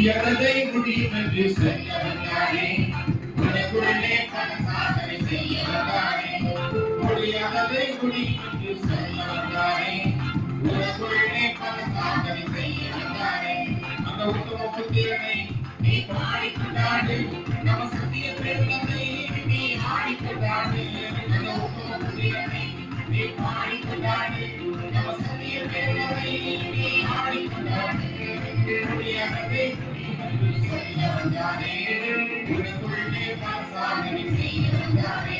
முடியாததை முடியும் என்று சொல்ல வந்தானே, உனக்குள்ளே பல சாதனை செய்ய வந்தானே. முடியாததை முடியும் என்று சொல்ல வந்தானே, உனக்குள்ளே பல சாதனை செய்ய வந்தானே. அந்த உத்தம புத்திரனை நீ பாடிக்கொண்டாடு, நம்ம சத்திய பெருமை நீ ஆடிக்கொண்டாடு. அந்த உத்தம புத்திரனை நீ பாடிக்கொண்டாடு, நம்ம சத்திய பெருமை நீ ஆடிக்கொண்டாடு. முடியாததை முடியும் என்று சொல்ல வந்தானே, உனக்குள்ளே பல சாதனை செய்ய வந்தானே.